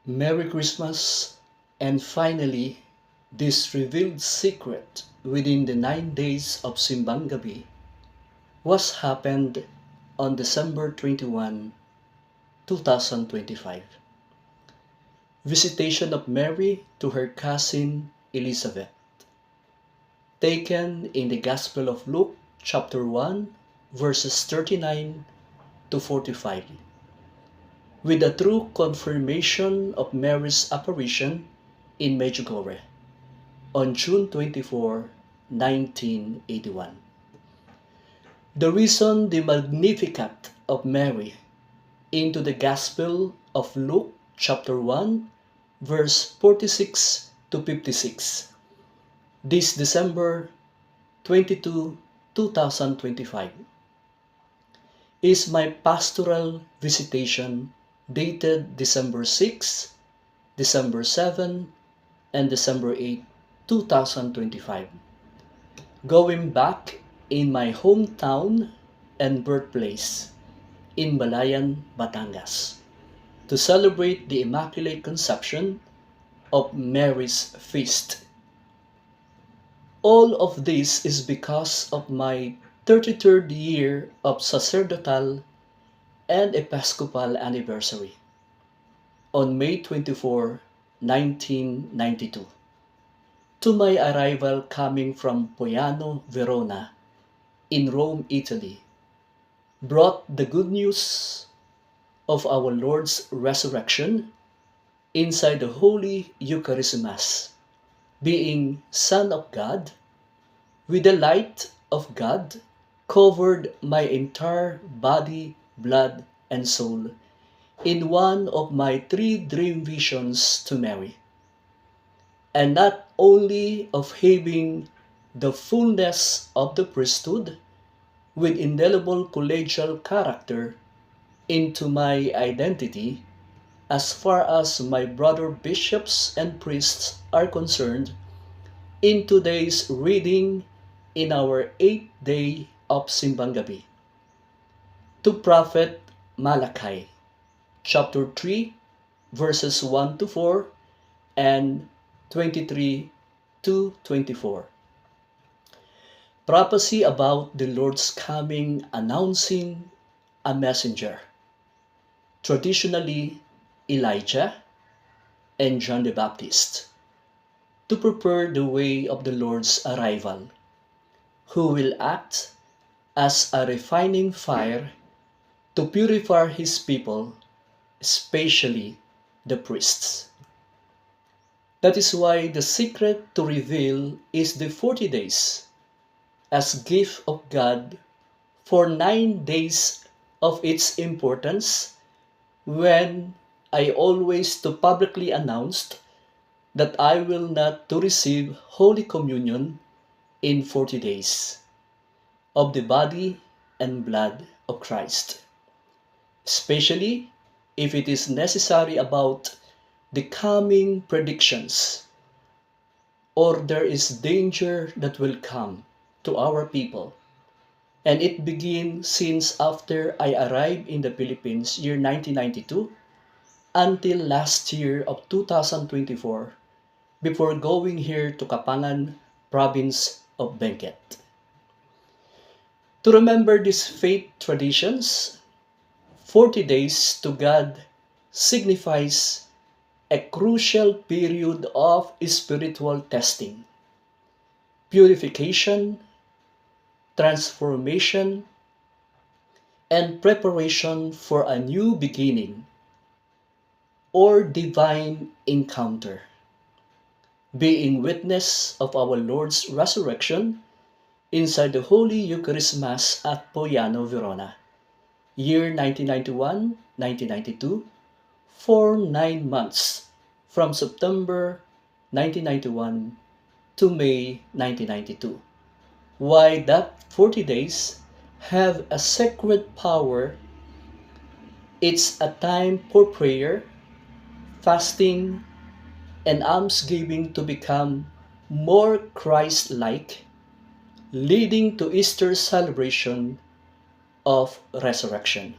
Merry Christmas, and finally, this revealed secret within the 9 days of Simbang Gabi was happened on December 21, 2025. Visitation of Mary to her cousin Elizabeth, taken in the Gospel of Luke, chapter 1, verses 39 to 45, with a true confirmation of Mary's apparition in Medjugorje on June 24, 1981. The reason the Magnificat of Mary into the Gospel of Luke chapter 1 verse 46 to 56 this December 22, 2025 is my pastoral visitation dated December 6, December 7, and December 8, 2025. Going back in my hometown and birthplace in Balayan, Batangas, to celebrate the Immaculate Conception of Mary's feast. All of this is because of my 33rd year of sacerdotal and episcopal anniversary on May 24, 1992. To my arrival coming from Poiano, Verona, in Rome, Italy, brought the good news of our Lord's resurrection inside the Holy Eucharist Mass, being Son of God, with the light of God, covered my entire body, blood, and soul in one of my 3 dream visions to Mary. And not only of having the fullness of the priesthood with indelible collegial character into my identity as far as my brother bishops and priests are concerned in today's reading in our 8th day of Simbang Gabi. To Prophet Malachi, chapter 3, verses 1 to 4 and 23 to 24. Prophecy about the Lord's coming announcing a messenger, traditionally Elijah and John the Baptist, to prepare the way of the Lord's arrival, who will act as a refining fire to purify his people, especially the priests. That is why the secret to reveal is the 40 days as gift of God for 9 days of its importance, when I always to publicly announced that I will not to receive Holy Communion in 40 days of the body and blood of Christ, especially if it is necessary about the coming predictions, or there is danger that will come to our people. And it began since after I arrived in the Philippines year 1992 until last year of 2024, before going here to Kapangan, province of Benguet. To remember these faith traditions, 40 days to God signifies a crucial period of spiritual testing, purification, transformation, and preparation for a new beginning or divine encounter, being witness of our Lord's resurrection inside the Holy Eucharist Mass at Poiano, Verona, year 1991-1992, for 9 months, from September 1991 to May 1992. Why that 40 days have a sacred power? It's a time for prayer, fasting, and almsgiving to become more Christ-like, leading to Easter celebration of resurrection.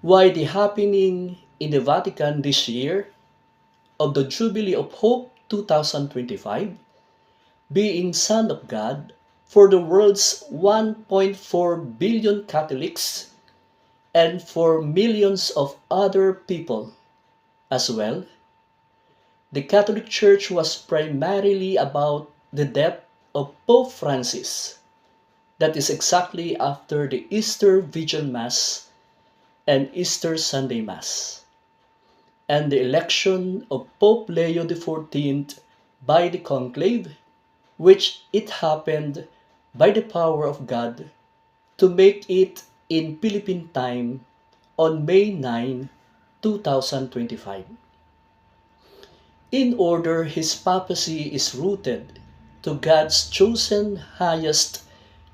Why the happening in the Vatican this year of the Jubilee of Hope 2025, being Son of God, for the world's 1.4 billion Catholics and for millions of other people as well. The Catholic Church was primarily about the death of Pope Francis. That is exactly after the Easter Vigil Mass and Easter Sunday Mass, and the election of Pope Leo XIV by the conclave, which it happened by the power of God to make it in Philippine time on May 9, 2025. In order, his papacy is rooted to God's chosen highest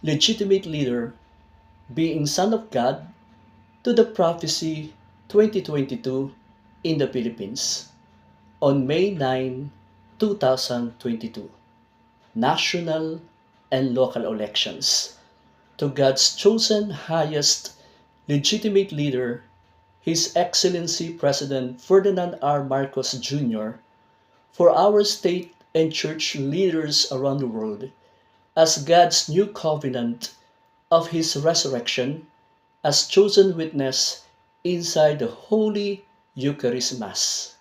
legitimate leader, being Son of God, to the prophecy 2022 in the Philippines on May 9, 2022. National and local elections to God's chosen highest legitimate leader, His Excellency President Ferdinand R. Marcos Jr., for our state and church leaders around the world as God's new covenant of His resurrection as chosen witness inside the Holy Eucharist Mass.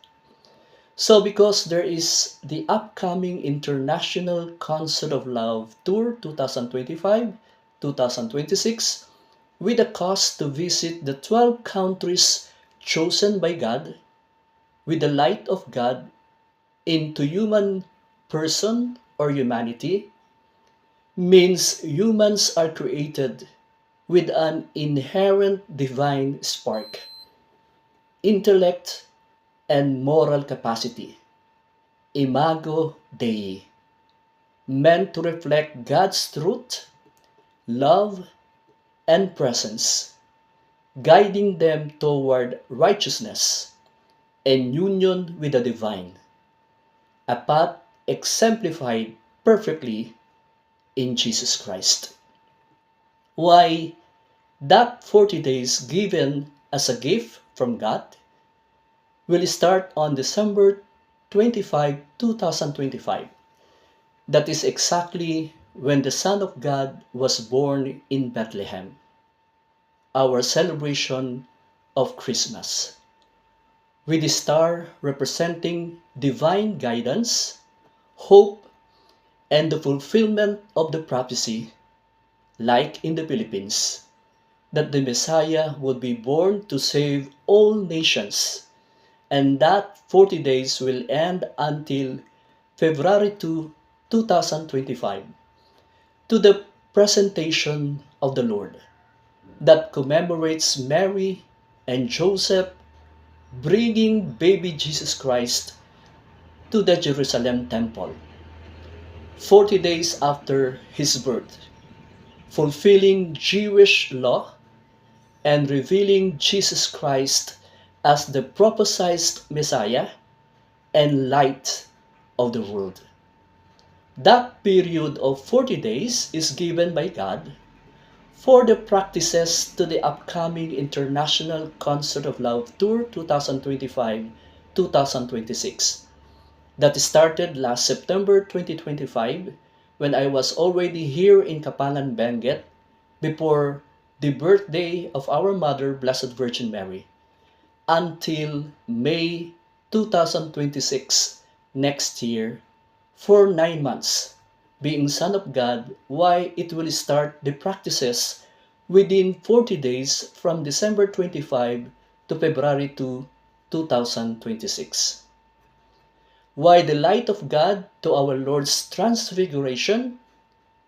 So because there is the upcoming International Concert of Love Tour 2025-2026 with a cost to visit the 12 countries chosen by God with the light of God into human person or humanity, means humans are created with an inherent divine spark, intellect, and moral capacity, imago Dei, meant to reflect God's truth, love, and presence, guiding them toward righteousness and union with the divine, a path exemplified perfectly in Jesus Christ. Why, that 40 days given as a gift from God will start on December 25, 2025. That is exactly when the Son of God was born in Bethlehem, our celebration of Christmas, with the star representing divine guidance, hope, and the fulfillment of the prophecy, like in the Philippines, that the Messiah would be born to save all nations, and that 40 days will end until February 2, 2025, to the presentation of the Lord, that commemorates Mary and Joseph bringing baby Jesus Christ to the Jerusalem temple, 40 days after his birth, fulfilling Jewish law and revealing Jesus Christ as the prophesied Messiah and light of the world. That period of 40 days is given by God for the practices to the upcoming International Concert of Love Tour 2025-2026 that started last September 2025 when I was already here in Kapangan, Benguet before the birthday of our Mother, Blessed Virgin Mary, until May 2026 next year for 9 months, being Son of God, why it will start the practices within 40 days from December 25 to February 2026. Why the light of God to our Lord's transfiguration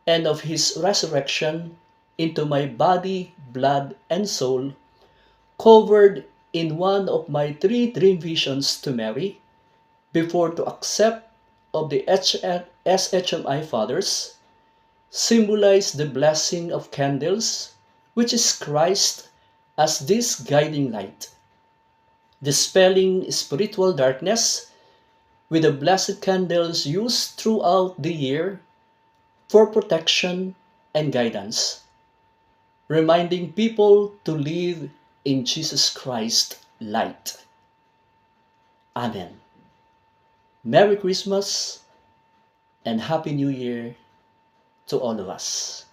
and of His resurrection into my body, blood, and soul, covered in one of my 3 dream visions to Mary, before to accept of the SHMI Fathers, symbolize the blessing of candles, which is Christ as this guiding light, dispelling spiritual darkness with the blessed candles used throughout the year for protection and guidance, reminding people to live in Jesus Christ light. Amen. Merry Christmas and Happy New Year to all of us.